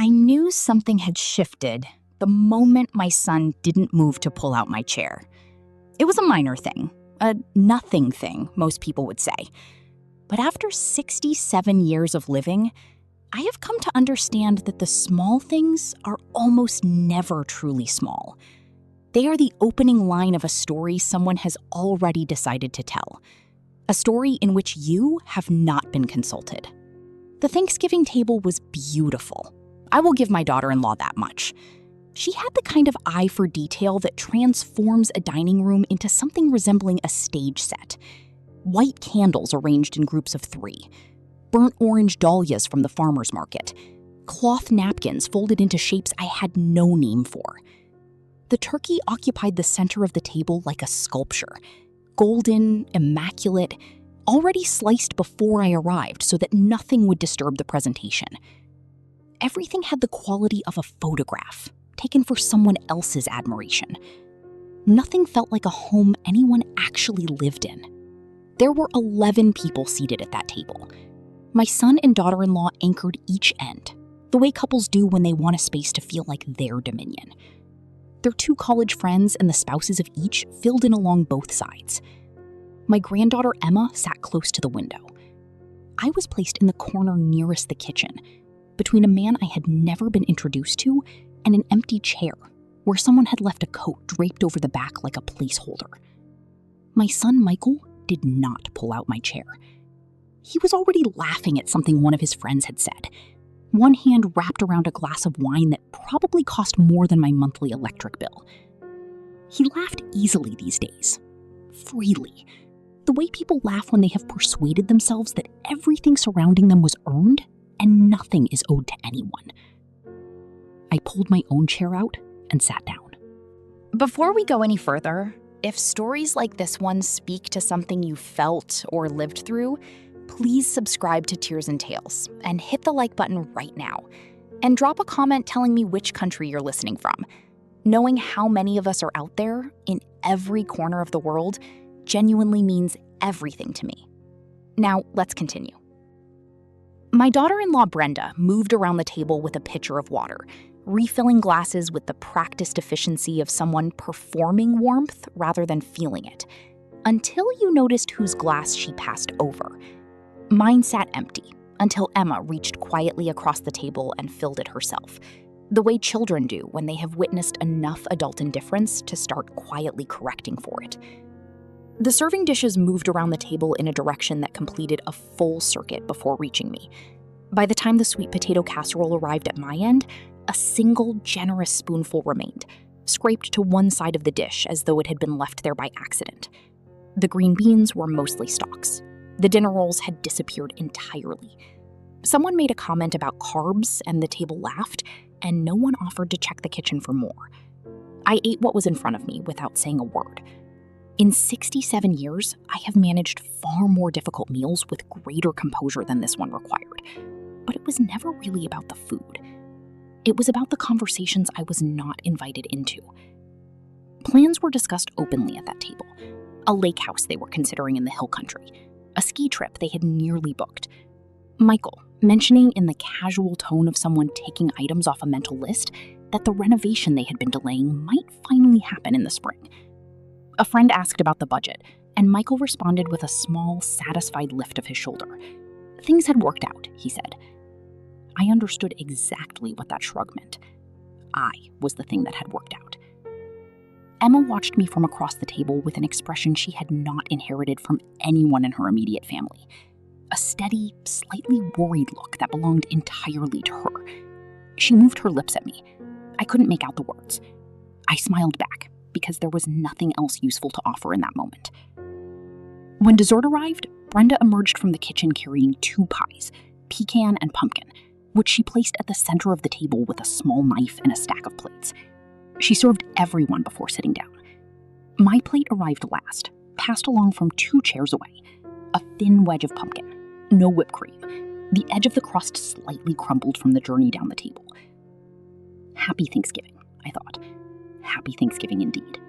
I knew something had shifted the moment my son didn't move to pull out my chair. It was a minor thing, a nothing thing, most people would say. But after 67 years of living, I have come to understand that the small things are almost never truly small. They are the opening line of a story someone has already decided to tell. A story in which you have not been consulted. The Thanksgiving table was beautiful. I will give my daughter-in-law that much. She had the kind of eye for detail that transforms a dining room into something resembling a stage set. White candles arranged in groups of 3. Burnt orange dahlias from the farmer's market. Cloth napkins folded into shapes I had no name for. The turkey occupied the center of the table like a sculpture. Golden, immaculate, already sliced before I arrived so that nothing would disturb the presentation. Everything had the quality of a photograph, taken for someone else's admiration. Nothing felt like a home anyone actually lived in. There were 11 people seated at that table. My son and daughter-in-law anchored each end, the way couples do when they want a space to feel like their dominion. Their 2 college friends and the spouses of each filled in along both sides. My granddaughter Emma sat close to the window. I was placed in the corner nearest the kitchen, between a man I had never been introduced to and an empty chair, where someone had left a coat draped over the back like a placeholder. My son Michael did not pull out my chair. He was already laughing at something one of his friends had said, one hand wrapped around a glass of wine that probably cost more than my monthly electric bill. He laughed easily these days, freely, the way people laugh when they have persuaded themselves that everything surrounding them was earned and nothing is owed to anyone. I pulled my own chair out and sat down. Before we go any further, if stories like this one speak to something you felt or lived through, please subscribe to Tears and Tales and hit the like button right now. And drop a comment telling me which country you're listening from. Knowing how many of us are out there in every corner of the world genuinely means everything to me. Now, let's continue. My daughter-in-law Brenda moved around the table with a pitcher of water, refilling glasses with the practiced efficiency of someone performing warmth rather than feeling it, until you noticed whose glass she passed over. Mine sat empty, until Emma reached quietly across the table and filled it herself, the way children do when they have witnessed enough adult indifference to start quietly correcting for it. The serving dishes moved around the table in a direction that completed a full circuit before reaching me. By the time the sweet potato casserole arrived at my end, a single generous spoonful remained, scraped to one side of the dish as though it had been left there by accident. The green beans were mostly stalks. The dinner rolls had disappeared entirely. Someone made a comment about carbs and the table laughed, and no one offered to check the kitchen for more. I ate what was in front of me without saying a word. In 67 years, I have managed far more difficult meals with greater composure than this one required. But it was never really about the food. It was about the conversations I was not invited into. Plans were discussed openly at that table. A lake house they were considering in the hill country. A ski trip they had nearly booked. Michael mentioning in the casual tone of someone taking items off a mental list that the renovation they had been delaying might finally happen in the spring. A friend asked about the budget, and Michael responded with a small, satisfied lift of his shoulder. Things had worked out, he said. I understood exactly what that shrug meant. I was the thing that had worked out. Emma watched me from across the table with an expression she had not inherited from anyone in her immediate family. A steady, slightly worried look that belonged entirely to her. She moved her lips at me. I couldn't make out the words. I smiled back, because there was nothing else useful to offer in that moment. When dessert arrived, Brenda emerged from the kitchen carrying 2 pies, pecan and pumpkin, which she placed at the center of the table with a small knife and a stack of plates. She served everyone before sitting down. My plate arrived last, passed along from 2 chairs away. A thin wedge of pumpkin, no whipped cream. The edge of the crust slightly crumbled from the journey down the table. Happy Thanksgiving, I thought. Happy Thanksgiving indeed.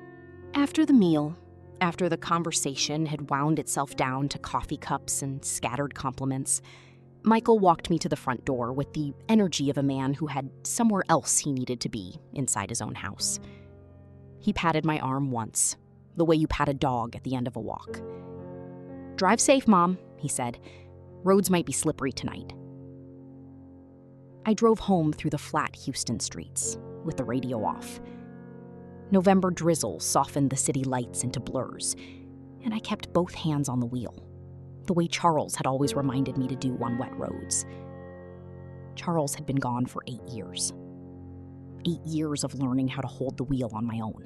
After the meal, after the conversation had wound itself down to coffee cups and scattered compliments, Michael walked me to the front door with the energy of a man who had somewhere else he needed to be inside his own house. He patted my arm once, the way you pat a dog at the end of a walk. "Drive safe, Mom," he said. "Roads might be slippery tonight." I drove home through the flat Houston streets, with the radio off. November drizzle softened the city lights into blurs, and I kept both hands on the wheel, the way Charles had always reminded me to do on wet roads. Charles had been gone for 8 years. 8 years of learning how to hold the wheel on my own.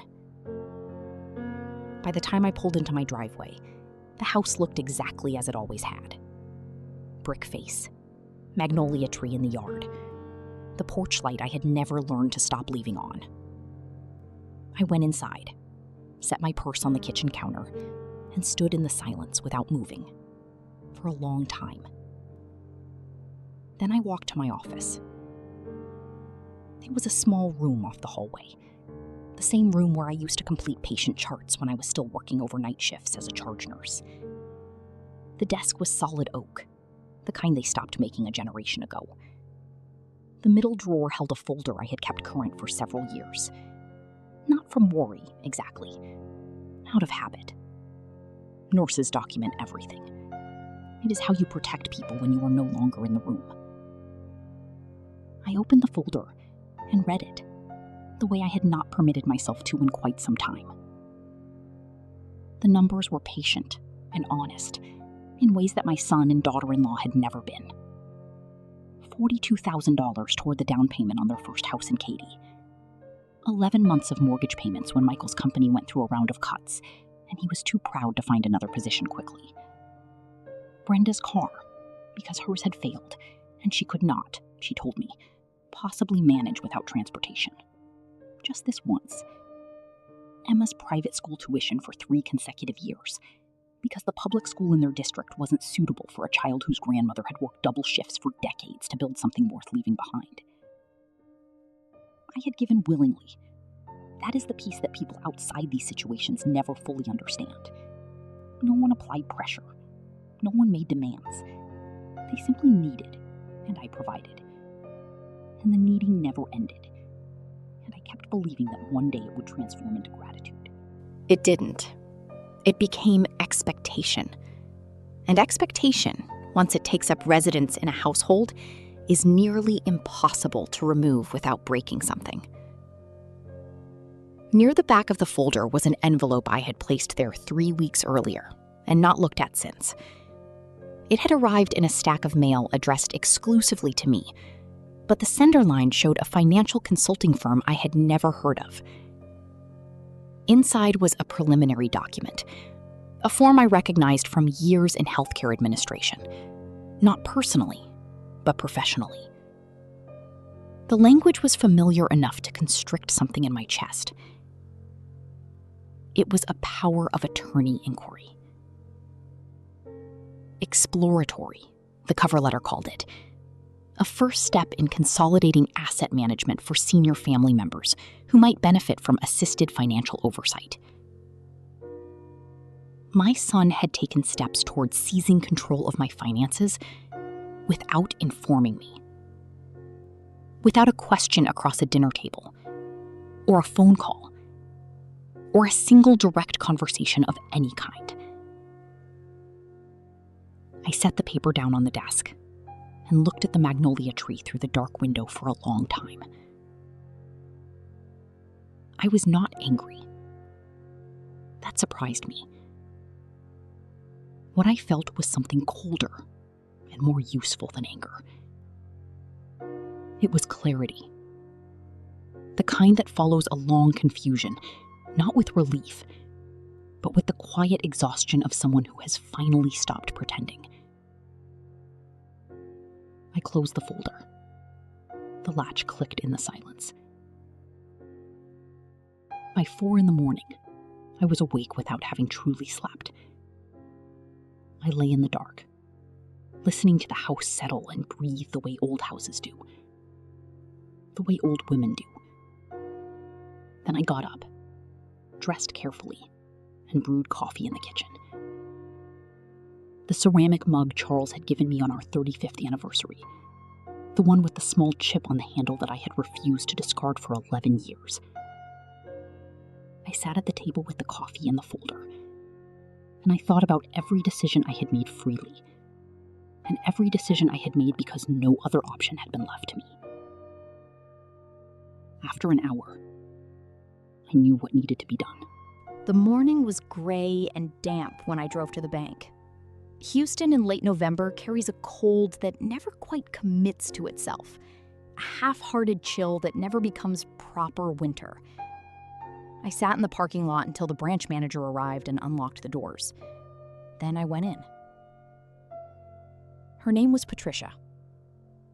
By the time I pulled into my driveway, the house looked exactly as it always had. Brick face, magnolia tree in the yard, the porch light I had never learned to stop leaving on. I went inside, set my purse on the kitchen counter, and stood in the silence without moving for a long time. Then I walked to my office. It was a small room off the hallway, the same room where I used to complete patient charts when I was still working overnight shifts as a charge nurse. The desk was solid oak, the kind they stopped making a generation ago. The middle drawer held a folder I had kept current for several years. Not from worry, exactly. Out of habit. Nurses document everything. It is how you protect people when you are no longer in the room. I opened the folder and read it, the way I had not permitted myself to in quite some time. The numbers were patient and honest, in ways that my son and daughter-in-law had never been. $42,000 toward the down payment on their first house in Katy. 11 months of mortgage payments when Michael's company went through a round of cuts, and he was too proud to find another position quickly. Brenda's car, because hers had failed, and she could not, she told me, possibly manage without transportation. Just this once. Emma's private school tuition for 3 consecutive years, because the public school in their district wasn't suitable for a child whose grandmother had worked double shifts for decades to build something worth leaving behind. I had given willingly. That is the piece that people outside these situations never fully understand. No one applied pressure. No one made demands. They simply needed, and I provided. And the needing never ended. And I kept believing that one day it would transform into gratitude. It didn't. It became expectation. And expectation, once it takes up residence in a household, is nearly impossible to remove without breaking something. Near the back of the folder was an envelope I had placed there 3 weeks earlier, and not looked at since. It had arrived in a stack of mail addressed exclusively to me, but the sender line showed a financial consulting firm I had never heard of. Inside was a preliminary document, a form I recognized from years in healthcare administration, not personally, but professionally. The language was familiar enough to constrict something in my chest. It was a power of attorney inquiry. Exploratory, the cover letter called it. A first step in consolidating asset management for senior family members who might benefit from assisted financial oversight. My son had taken steps towards seizing control of my finances without informing me. Without a question across a dinner table, or a phone call, or a single direct conversation of any kind. I set the paper down on the desk and looked at the magnolia tree through the dark window for a long time. I was not angry. That surprised me. What I felt was something colder and more useful than anger. It was clarity. The kind that follows a long confusion, not with relief, but with the quiet exhaustion of someone who has finally stopped pretending. I closed the folder. The latch clicked in the silence. By 4 a.m, I was awake without having truly slept. I lay in the dark, listening to the house settle and breathe the way old houses do, the way old women do. Then I got up, dressed carefully, and brewed coffee in the kitchen. The ceramic mug Charles had given me on our 35th anniversary. The one with the small chip on the handle that I had refused to discard for 11 years. I sat at the table with the coffee and the folder, and I thought about every decision I had made freely, and every decision I had made because no other option had been left to me. After an hour, I knew what needed to be done. The morning was gray and damp when I drove to the bank. Houston in late November carries a cold that never quite commits to itself, a half-hearted chill that never becomes proper winter. I sat in the parking lot until the branch manager arrived and unlocked the doors. Then I went in. Her name was Patricia.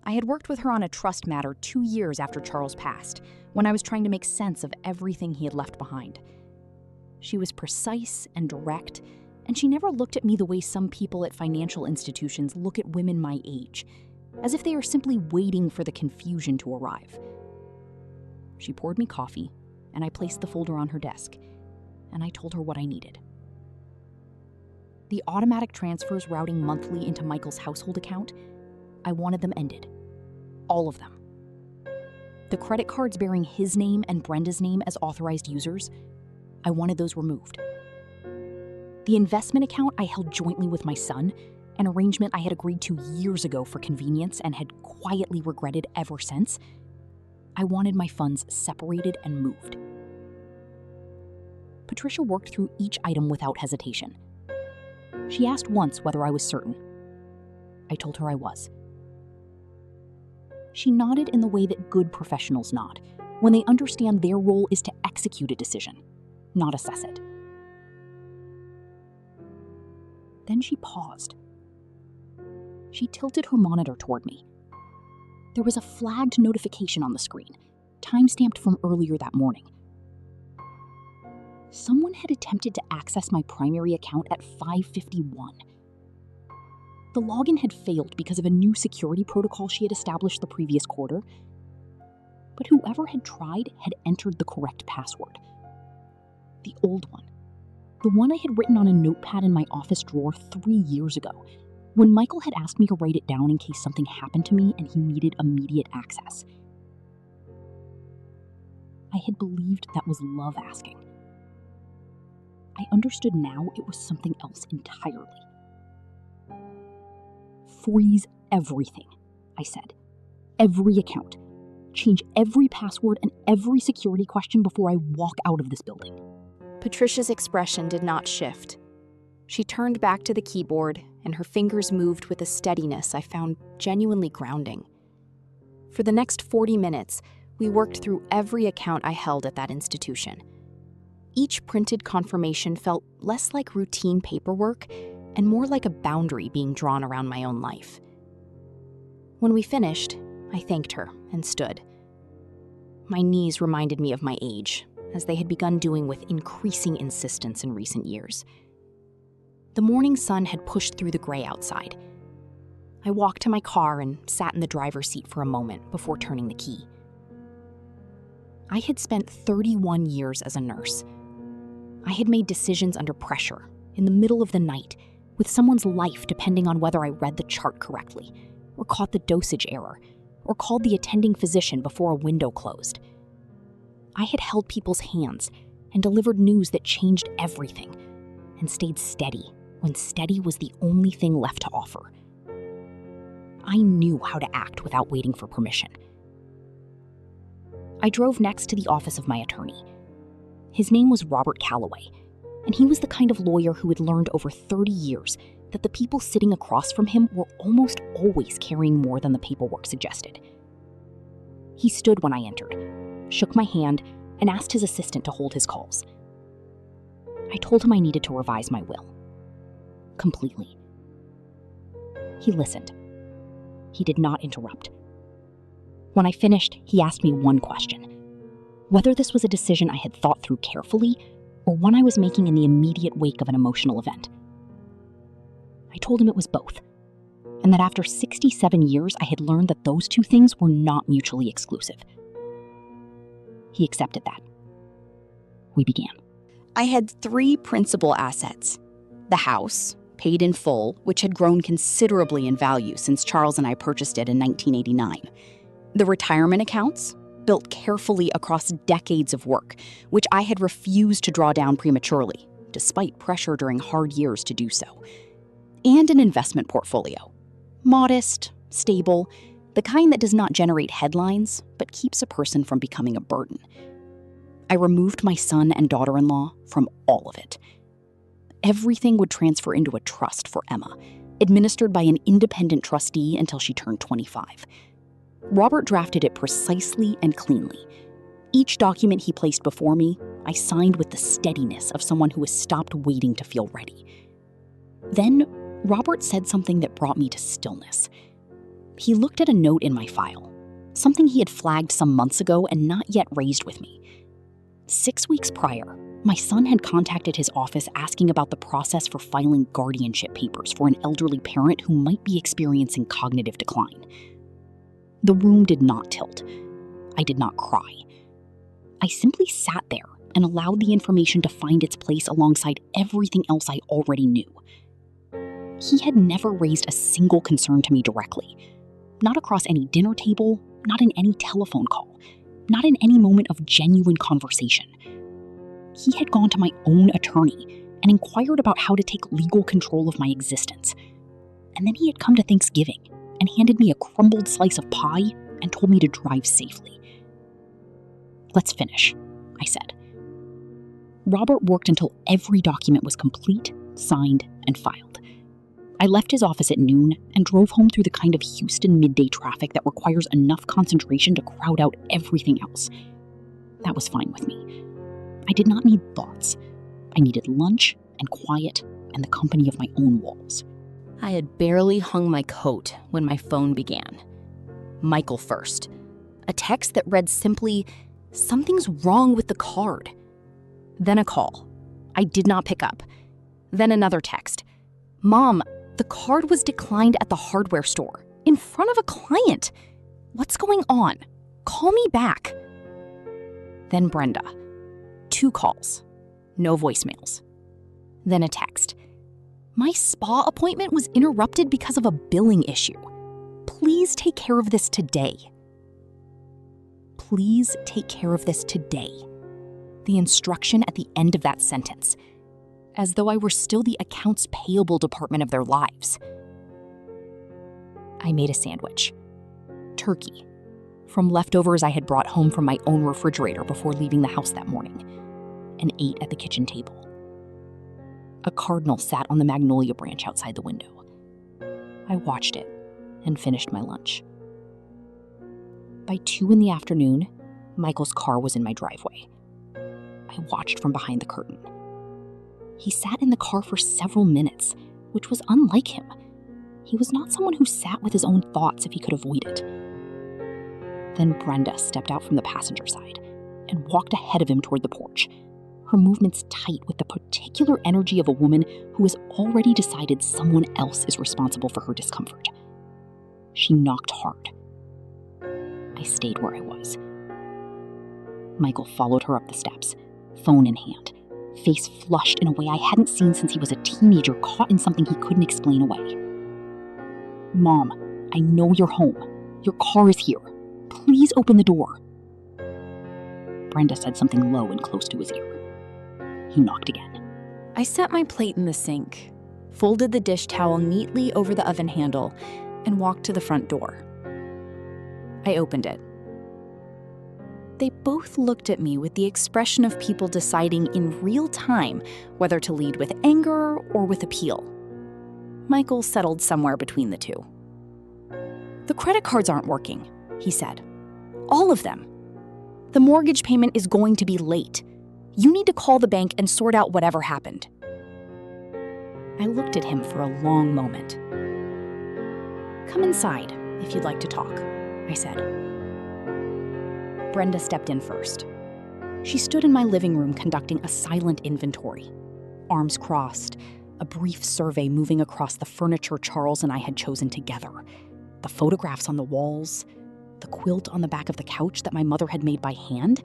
I had worked with her on a trust matter 2 years after Charles passed, when I was trying to make sense of everything he had left behind. She was precise and direct, and she never looked at me the way some people at financial institutions look at women my age, as if they are simply waiting for the confusion to arrive. She poured me coffee, and I placed the folder on her desk, and I told her what I needed. The automatic transfers routing monthly into Michael's household account, I wanted them ended. All of them. The credit cards bearing his name and Brenda's name as authorized users, I wanted those removed. The investment account I held jointly with my son, an arrangement I had agreed to years ago for convenience and had quietly regretted ever since, I wanted my funds separated and moved. Patricia worked through each item without hesitation. She asked once whether I was certain. I told her I was. She nodded in the way that good professionals nod, when they understand their role is to execute a decision, not assess it. Then she paused. She tilted her monitor toward me. There was a flagged notification on the screen, time-stamped from earlier that morning. Someone had attempted to access my primary account at 5:51. The login had failed because of a new security protocol she had established the previous quarter, but whoever had tried had entered the correct password. The old one. The one I had written on a notepad in my office drawer 3 years ago, when Michael had asked me to write it down in case something happened to me and he needed immediate access. I had believed that was love asking. I understood now it was something else entirely. Freeze everything, I said. Every account. Change every password and every security question before I walk out of this building. Patricia's expression did not shift. She turned back to the keyboard, and her fingers moved with a steadiness I found genuinely grounding. For the next 40 minutes, we worked through every account I held at that institution. Each printed confirmation felt less like routine paperwork and more like a boundary being drawn around my own life. When we finished, I thanked her and stood. My knees reminded me of my age, as they had begun doing with increasing insistence in recent years. The morning sun had pushed through the gray outside. I walked to my car and sat in the driver's seat for a moment before turning the key. I had spent 31 years as a nurse. I had made decisions under pressure, in the middle of the night, with someone's life depending on whether I read the chart correctly, or caught the dosage error, or called the attending physician before a window closed. I had held people's hands and delivered news that changed everything, and stayed steady when steady was the only thing left to offer. I knew how to act without waiting for permission. I drove next to the office of my attorney. His name was Robert Calloway, and he was the kind of lawyer who had learned over 30 years that the people sitting across from him were almost always carrying more than the paperwork suggested. He stood when I entered, shook my hand, and asked his assistant to hold his calls. I told him I needed to revise my will. Completely. He listened. He did not interrupt. When I finished, he asked me one question: whether this was a decision I had thought through carefully or one I was making in the immediate wake of an emotional event. I told him it was both, and that after 67 years I had learned that those two things were not mutually exclusive. He accepted that. We began. I had 3 principal assets: the house, paid in full, which had grown considerably in value since Charles and I purchased it in 1989. The retirement accounts, built carefully across decades of work, which I had refused to draw down prematurely, despite pressure during hard years to do so. And an investment portfolio. Modest, stable, the kind that does not generate headlines, but keeps a person from becoming a burden. I removed my son and daughter-in-law from all of it. Everything would transfer into a trust for Emma, administered by an independent trustee until she turned 25. Robert drafted it precisely and cleanly. Each document he placed before me, I signed with the steadiness of someone who has stopped waiting to feel ready. Then, Robert said something that brought me to stillness. He looked at a note in my file, something he had flagged some months ago and not yet raised with me. 6 weeks prior, my son had contacted his office asking about the process for filing guardianship papers for an elderly parent who might be experiencing cognitive decline. The room did not tilt. I did not cry. I simply sat there and allowed the information to find its place alongside everything else I already knew. He had never raised a single concern to me directly. Not across any dinner table, not in any telephone call, not in any moment of genuine conversation. He had gone to my own attorney and inquired about how to take legal control of my existence. And then he had come to Thanksgiving and handed me a crumbled slice of pie and told me to drive safely. "Let's finish," I said. Robert worked until every document was complete, signed, and filed. I left his office at noon and drove home through the kind of Houston midday traffic that requires enough concentration to crowd out everything else. That was fine with me. I did not need thoughts. I needed lunch and quiet and the company of my own walls. I had barely hung my coat when my phone began. Michael first. A text that read simply, "Something's wrong with the card." Then a call. I did not pick up. Then another text. "Mom, the card was declined at the hardware store, in front of a client. What's going on? Call me back." Then Brenda. 2 calls. No voicemails. Then a text. "My spa appointment was interrupted because of a billing issue. Please take care of this today." Please take care of this today. The instruction at the end of that sentence, as though I were still the accounts payable department of their lives. I made a sandwich. Turkey. From leftovers I had brought home from my own refrigerator before leaving the house that morning, and ate at the kitchen table. A cardinal sat on the magnolia branch outside the window. I watched it and finished my lunch. By 2 in the afternoon, Michael's car was in my driveway. I watched from behind the curtain. He sat in the car for several minutes, which was unlike him. He was not someone who sat with his own thoughts if he could avoid it. Then Brenda stepped out from the passenger side and walked ahead of him toward the porch, her movements tight with the particular energy of a woman who has already decided someone else is responsible for her discomfort. She knocked hard. I stayed where I was. Michael followed her up the steps, phone in hand, face flushed in a way I hadn't seen since he was a teenager caught in something he couldn't explain away. "Mom, I know you're home. Your car is here. Please open the door." Brenda said something low and close to his ear. He knocked again. I set my plate in the sink, folded the dish towel neatly over the oven handle, and walked to the front door. I opened it. They both looked at me with the expression of people deciding in real time whether to lead with anger or with appeal. Michael settled somewhere between the two. "The credit cards aren't working," he said. "All of them. The mortgage payment is going to be late. You need to call the bank and sort out whatever happened." I looked at him for a long moment. "Come inside if you'd like to talk," I said. Brenda stepped in first. She stood in my living room conducting a silent inventory. Arms crossed, a brief survey moving across the furniture Charles and I had chosen together. The photographs on the walls, the quilt on the back of the couch that my mother had made by hand,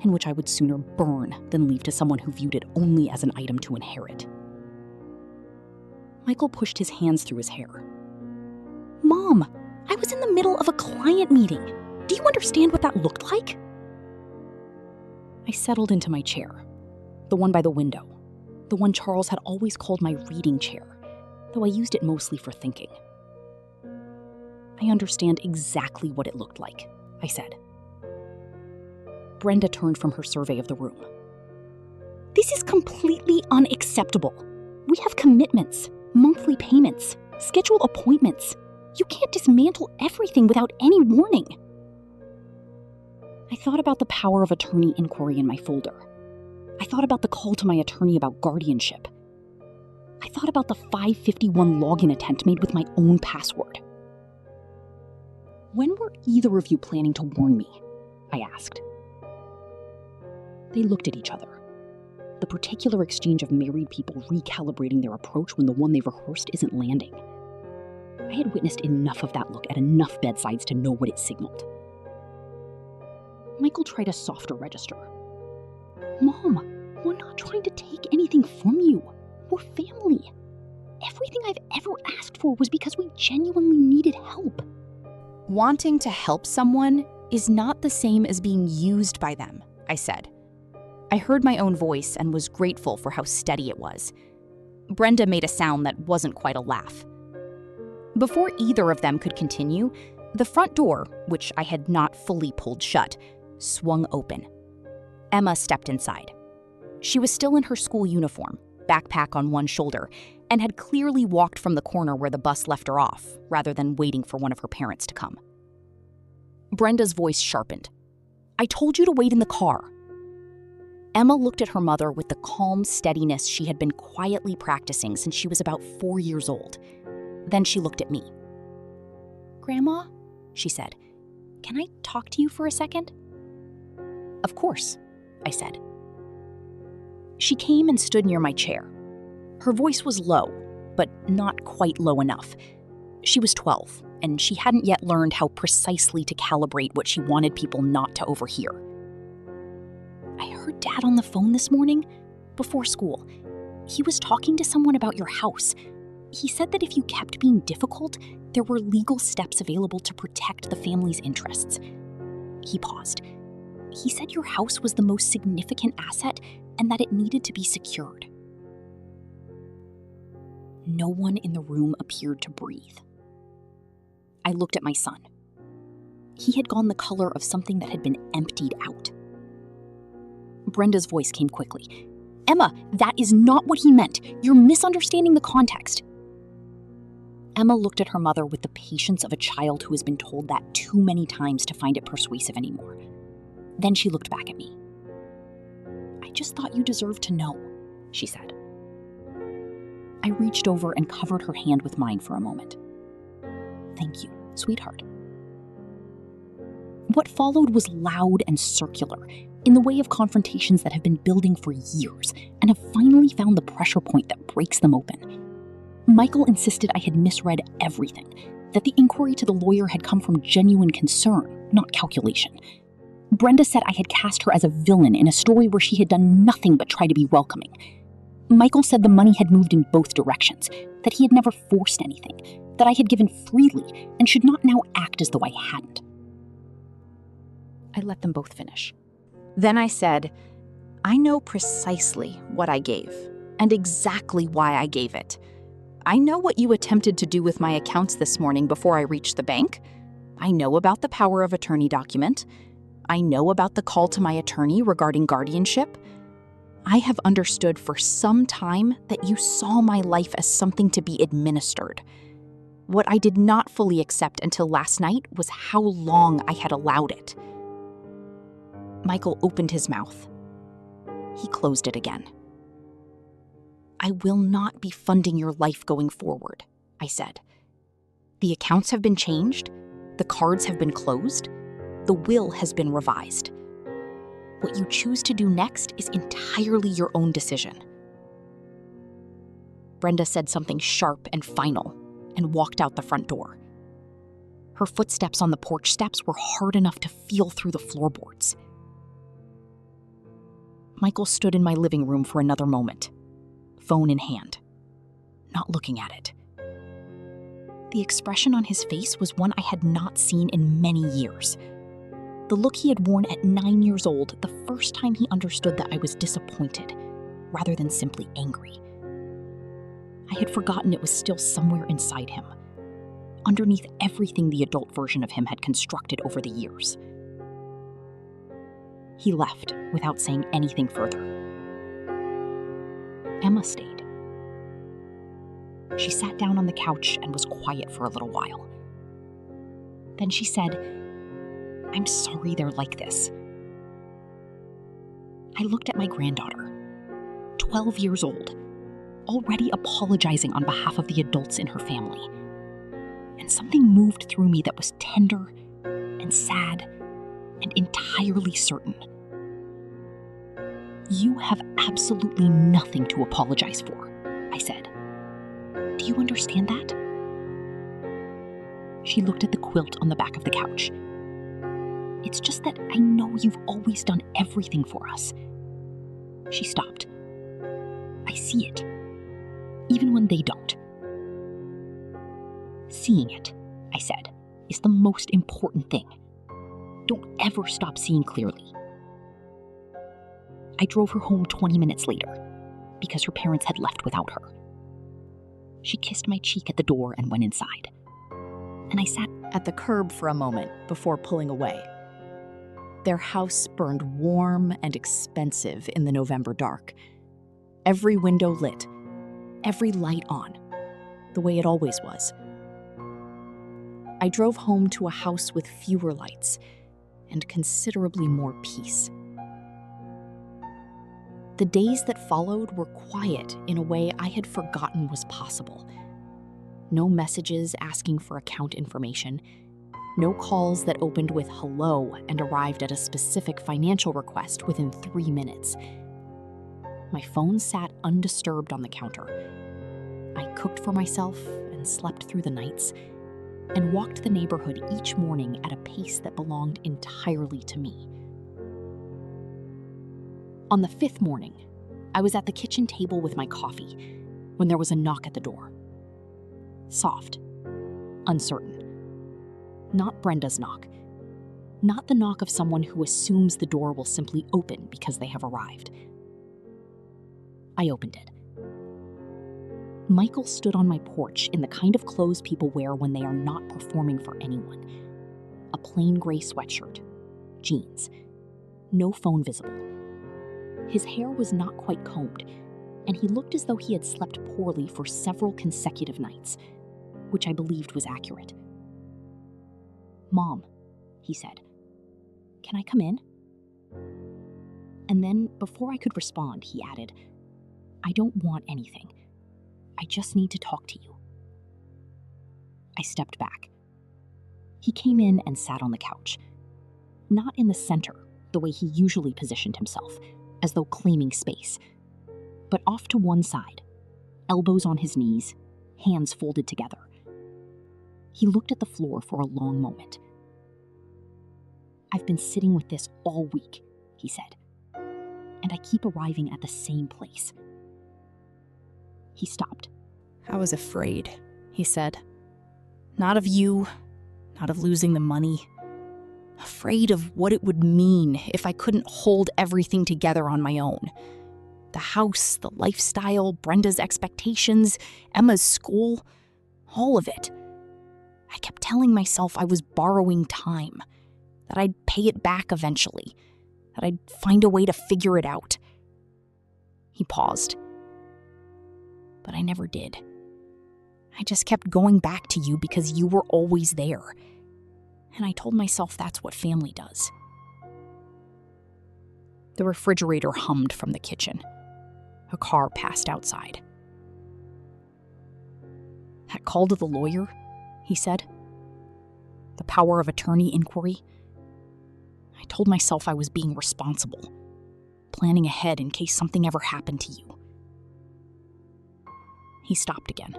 and which I would sooner burn than leave to someone who viewed it only as an item to inherit. Michael pushed his hands through his hair. Mom, I was in the middle of a client meeting. Do you understand what that looked like? I settled into my chair, the one by the window, the one Charles had always called my reading chair, though I used it mostly for thinking. I understand exactly what it looked like, I said. Brenda turned from her survey of the room. This is completely unacceptable. We have commitments, monthly payments, scheduled appointments. You can't dismantle everything without any warning. I thought about the power of attorney inquiry in my folder. I thought about the call to my attorney about guardianship. I thought about the 551 login attempt made with my own password. When were either of you planning to warn me? I asked. They looked at each other. The particular exchange of married people recalibrating their approach when the one they rehearsed isn't landing. I had witnessed enough of that look at enough bedsides to know what it signaled. Michael tried a softer register. Mom, we're not trying to take anything from you. We're family. Everything I've ever asked for was because we genuinely needed help. Wanting to help someone is not the same as being used by them, I said. I heard my own voice and was grateful for how steady it was. Brenda made a sound that wasn't quite a laugh. Before either of them could continue, the front door, which I had not fully pulled shut, swung open. Emma stepped inside. She was still in her school uniform, backpack on one shoulder, and had clearly walked from the corner where the bus left her off, rather than waiting for one of her parents to come. Brenda's voice sharpened. I told you to wait in the car. Emma looked at her mother with the calm steadiness she had been quietly practicing since she was about 4 years old. Then she looked at me. Grandma, she said, can I talk to you for a second? Of course, I said. She came and stood near my chair. Her voice was low, but not quite low enough. She was 12, and she hadn't yet learned how precisely to calibrate what she wanted people not to overhear. I heard Dad on the phone this morning, before school. He was talking to someone about your house. He said that if you kept being difficult, there were legal steps available to protect the family's interests. He paused. He said your house was the most significant asset and that it needed to be secured. No one in the room appeared to breathe. I looked at my son. He had gone the color of something that had been emptied out. Brenda's voice came quickly. Emma, that is not what he meant. You're misunderstanding the context. Emma looked at her mother with the patience of a child who has been told that too many times to find it persuasive anymore. Then she looked back at me. I just thought you deserved to know, she said. I reached over and covered her hand with mine for a moment. Thank you, sweetheart. What followed was loud and circular, in the way of confrontations that have been building for years and have finally found the pressure point that breaks them open. Michael insisted I had misread everything, that the inquiry to the lawyer had come from genuine concern, not calculation. Brenda said I had cast her as a villain in a story where she had done nothing but try to be welcoming. Michael said the money had moved in both directions, that he had never forced anything, that I had given freely and should not now act as though I hadn't. I let them both finish. Then I said, I know precisely what I gave and exactly why I gave it. I know what you attempted to do with my accounts this morning before I reached the bank. I know about the power of attorney document. I know about the call to my attorney regarding guardianship. I have understood for some time that you saw my life as something to be administered. What I did not fully accept until last night was how long I had allowed it. Michael opened his mouth. He closed it again. I will not be funding your life going forward, I said. The accounts have been changed. The cards have been closed. The will has been revised. What you choose to do next is entirely your own decision. Brenda said something sharp and final and walked out the front door. Her footsteps on the porch steps were hard enough to feel through the floorboards. Michael stood in my living room for another moment, phone in hand. not looking at it. The expression on his face was one I had not seen in many years. The look he had worn at 9 years old, the first time he understood that I was disappointed, rather than simply angry. I had forgotten it was still somewhere inside him, underneath everything the adult version of him had constructed over the years. He left without saying anything further. Emma stayed. She sat down on the couch and was quiet for a little while. Then she said, "I'm sorry they're like this." I looked at my granddaughter, 12 years old, already apologizing on behalf of the adults in her family. And something moved through me that was tender and sad and entirely certain. "You have absolutely nothing to apologize for," I said. "Do you understand that?" She looked at the quilt on the back of the couch. "It's just that I know you've always done everything for us." She stopped. "I see it, even when they don't." "Seeing it," I said, "is the most important thing. Don't ever stop seeing clearly." I drove her home 20 minutes later, because her parents had left without her. She kissed my cheek at the door and went inside. And I sat At the curb for a moment before pulling away. Their house burned warm and expensive in the November dark. Every window lit, every light on, the way it always was. I drove home to a house with fewer lights and considerably more peace. The days that followed were quiet in a way I had forgotten was possible. No messages asking for account information, no calls that opened with hello and arrived at a specific financial request within 3 minutes. My phone sat undisturbed on the counter. I cooked for myself and slept through the nights, and walked the neighborhood each morning at a pace that belonged entirely to me. On the 5th morning, I was at the kitchen table with my coffee when there was a knock at the door. Soft, uncertain. Not Brenda's knock. Not the knock of someone who assumes the door will simply open because they have arrived. I opened it. Michael stood on my porch in the kind of clothes people wear when they are not performing for anyone. A plain gray sweatshirt, jeans, no phone visible. His hair was not quite combed, and he looked as though he had slept poorly for several consecutive nights, which I believed was accurate. "Mom," he said, "can I come in?" And then, before I could respond, he added, "I don't want anything. I just need to talk to you." I stepped back. He came in and sat on the couch. Not in the center, the way he usually positioned himself, as though claiming space, but off to one side, elbows on his knees, hands folded together. He looked at the floor for a long moment. "I've been sitting with this all week," he said, "and I keep arriving at the same place." He stopped. "I was afraid," he said. "Not of you, not of losing the money. Afraid of what it would mean if I couldn't hold everything together on my own. The house, the lifestyle, Brenda's expectations, Emma's school, all of it. I kept telling myself I was borrowing time, that I'd pay it back eventually, that I'd find a way to figure it out." He paused. "But I never did. I just kept going back to you because you were always there. And I told myself that's what family does." The refrigerator hummed from the kitchen. A car passed outside. "That call to the lawyer," he said. "The power of attorney inquiry. I told myself I was being responsible, planning ahead in case something ever happened to you." He stopped again.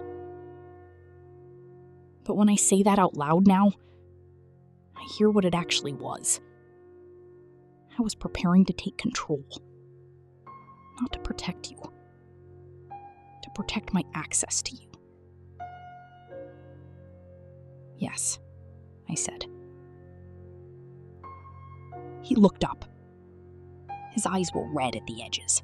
But when I say that out loud now, I hear what it actually was. I was preparing to take control. Not to protect you. To protect my access to you. Yes, I said. He looked up. His eyes were red at the edges.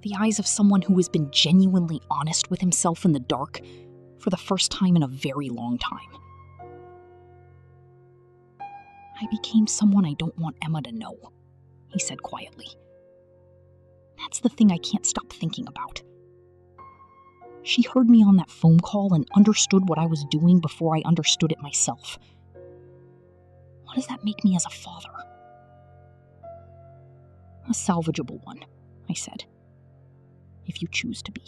The eyes of someone who has been genuinely honest with himself in the dark for the first time in a very long time. I became someone I don't want Emma to know, he said quietly. That's the thing I can't stop thinking about. She heard me on that phone call and understood what I was doing before I understood it myself. What does that make me as a father? A salvageable one, I said. If you choose to be.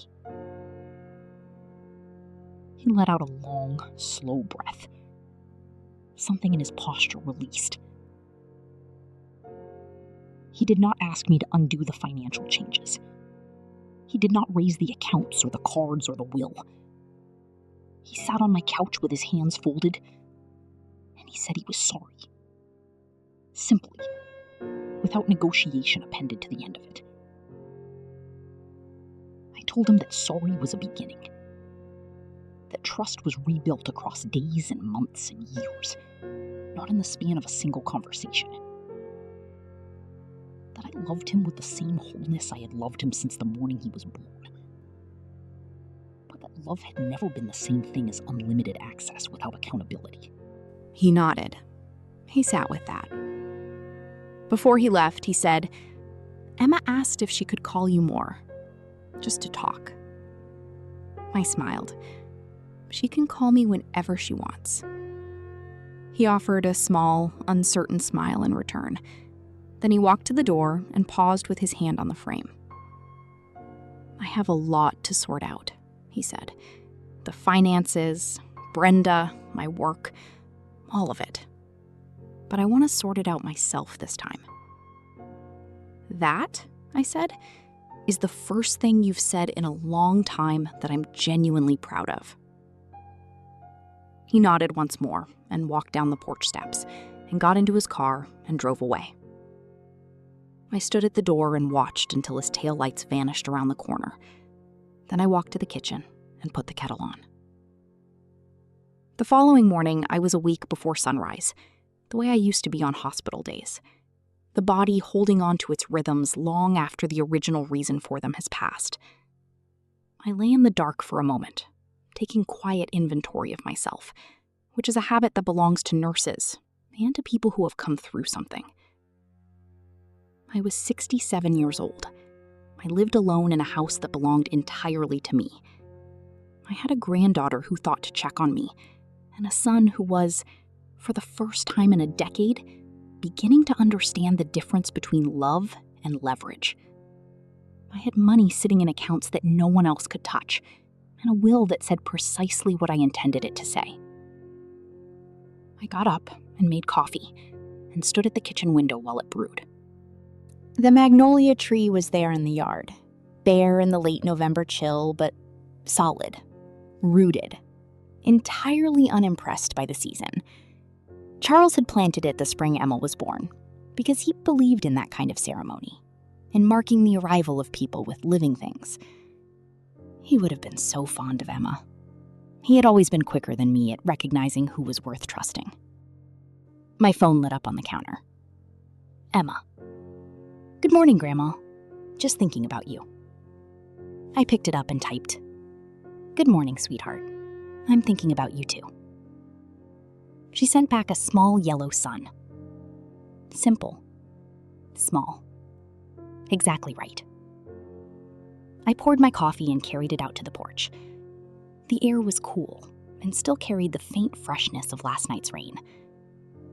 He let out a long, slow breath. Something in his posture released. He did not ask me to undo the financial changes. He did not raise the accounts or the cards or the will. He sat on my couch with his hands folded, and he said he was sorry. Simply, without negotiation appended to the end of it. I told him that sorry was a beginning. That trust was rebuilt across days and months and years, not in the span of a single conversation. That I loved him with the same wholeness I had loved him since the morning he was born. But that love had never been the same thing as unlimited access without accountability. He nodded. He sat with that. Before he left, he said, Emma asked if she could call you more, just to talk. I smiled. She can call me whenever she wants. He offered a small, uncertain smile in return. Then he walked to the door and paused with his hand on the frame. I have a lot to sort out, he said. The finances, Brenda, my work, all of it. But I want to sort it out myself this time. That, I said, is the first thing you've said in a long time that I'm genuinely proud of. He nodded once more and walked down the porch steps and got into his car and drove away. I stood at the door and watched until his taillights vanished around the corner. Then I walked to the kitchen and put the kettle on. The following morning, I was awake before sunrise, the way I used to be on hospital days, the body holding on to its rhythms long after the original reason for them has passed. I lay in the dark for a moment, taking quiet inventory of myself, which is a habit that belongs to nurses and to people who have come through something. I was 67 years old. I lived alone in a house that belonged entirely to me. I had a granddaughter who thought to check on me, and a son who was, for the first time in a decade, beginning to understand the difference between love and leverage. I had money sitting in accounts that no one else could touch, and a will that said precisely what I intended it to say. I got up and made coffee, and stood at the kitchen window while it brewed. The magnolia tree was there in the yard, bare in the late November chill, but solid, rooted, entirely unimpressed by the season. Charles had planted it the spring Emma was born, because he believed in that kind of ceremony, in marking the arrival of people with living things. He would have been so fond of Emma. He had always been quicker than me at recognizing who was worth trusting. My phone lit up on the counter. Emma. Good morning, Grandma. Just thinking about you. I picked it up and typed, Good morning, sweetheart. I'm thinking about you too. She sent back a small yellow sun. Simple. Small. Exactly right. I poured my coffee and carried it out to the porch. The air was cool and still carried the faint freshness of last night's rain.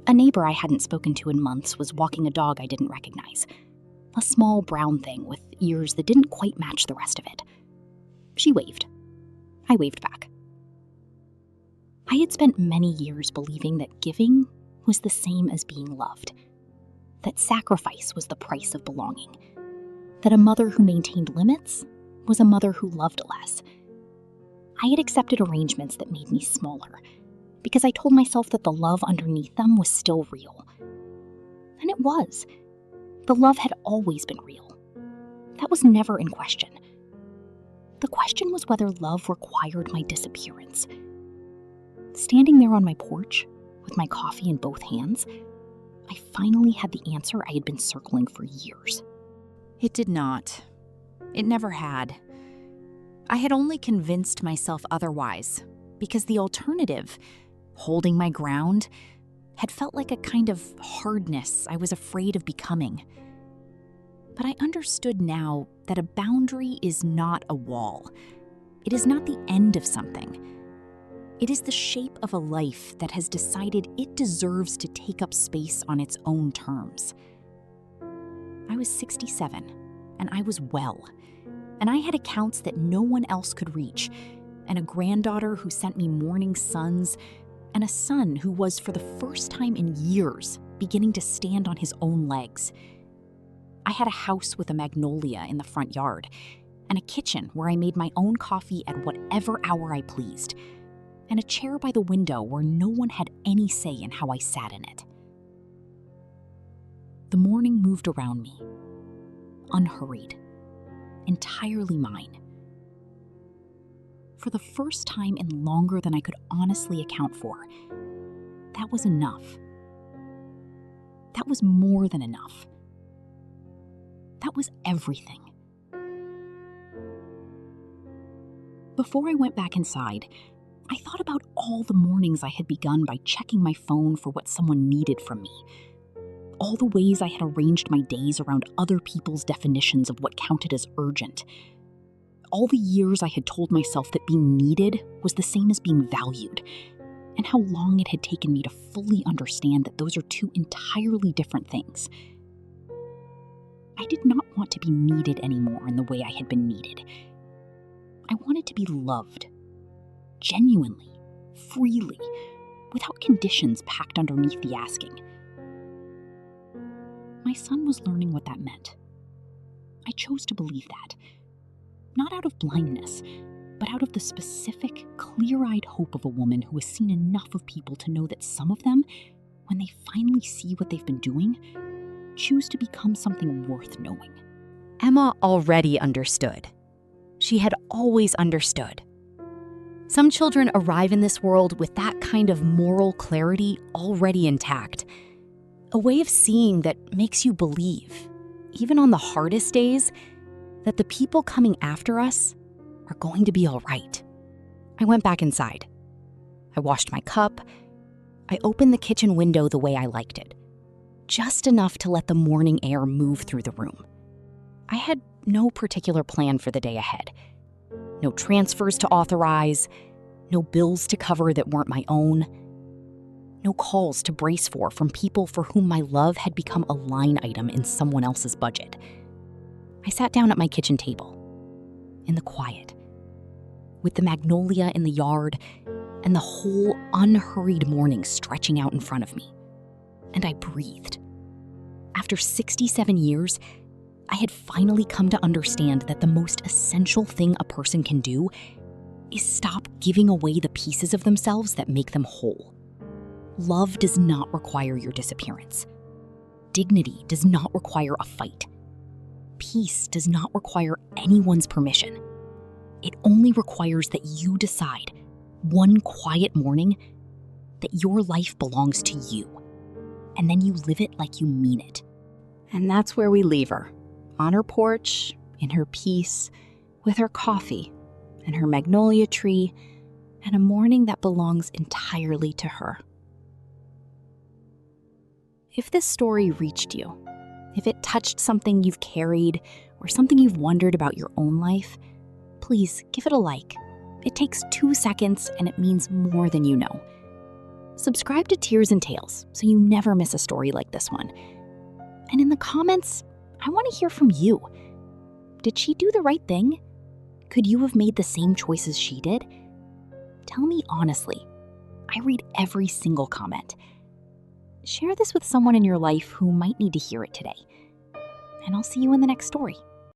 A neighbor I hadn't spoken to in months was walking a dog I didn't recognize. A small brown thing with ears that didn't quite match the rest of it. She waved. I waved back. I had spent many years believing that giving was the same as being loved. That sacrifice was the price of belonging. That a mother who maintained limits was a mother who loved less. I had accepted arrangements that made me smaller, because I told myself that the love underneath them was still real. And it was. The love had always been real. That was never in question. The question was whether love required my disappearance. Standing there on my porch, with my coffee in both hands, I finally had the answer I had been circling for years. It did not. It never had. I had only convinced myself otherwise, because the alternative, holding my ground, had felt like a kind of hardness I was afraid of becoming. But I understood now that a boundary is not a wall. It is not the end of something. It is the shape of a life that has decided it deserves to take up space on its own terms. I was 67, and I was well, and I had accounts that no one else could reach, and a granddaughter who sent me morning suns, and a son who was, for the first time in years, beginning to stand on his own legs. I had a house with a magnolia in the front yard, and a kitchen where I made my own coffee at whatever hour I pleased, and a chair by the window where no one had any say in how I sat in it. The morning moved around me, unhurried, entirely mine. For the first time in longer than I could honestly account for, that was enough. That was more than enough. That was everything. Before I went back inside, I thought about all the mornings I had begun by checking my phone for what someone needed from me. All the ways I had arranged my days around other people's definitions of what counted as urgent. All the years I had told myself that being needed was the same as being valued, and how long it had taken me to fully understand that those are two entirely different things. I did not want to be needed anymore in the way I had been needed. I wanted to be loved. Genuinely, freely, without conditions packed underneath the asking. My son was learning what that meant. I chose to believe that, not out of blindness, but out of the specific, clear-eyed hope of a woman who has seen enough of people to know that some of them, when they finally see what they've been doing, choose to become something worth knowing. Emma already understood. She had always understood. Some children arrive in this world with that kind of moral clarity already intact. A way of seeing that makes you believe, even on the hardest days, that the people coming after us are going to be all right. I went back inside. I washed my cup. I opened the kitchen window the way I liked it, just enough to let the morning air move through the room. I had no particular plan for the day ahead. No transfers to authorize, no bills to cover that weren't my own, no calls to brace for from people for whom my love had become a line item in someone else's budget. I sat down at my kitchen table, in the quiet, with the magnolia in the yard and the whole unhurried morning stretching out in front of me. And I breathed. After 67 years, I had finally come to understand that the most essential thing a person can do is stop giving away the pieces of themselves that make them whole. Love does not require your disappearance. Dignity does not require a fight. Peace does not require anyone's permission. It only requires that you decide, one quiet morning, that your life belongs to you, and then you live it like you mean it. And that's where we leave her, on her porch, in her peace, with her coffee, and her magnolia tree, and a morning that belongs entirely to her. If this story reached you, if it touched something you've carried or something you've wondered about your own life, please give it a like. It takes 2 seconds and it means more than you know. Subscribe to Tears and Tales so you never miss a story like this one. And in the comments, I want to hear from you. Did she do the right thing? Could you have made the same choices she did? Tell me honestly. I read every single comment. Share this with someone in your life who might need to hear it today. And I'll see you in the next story.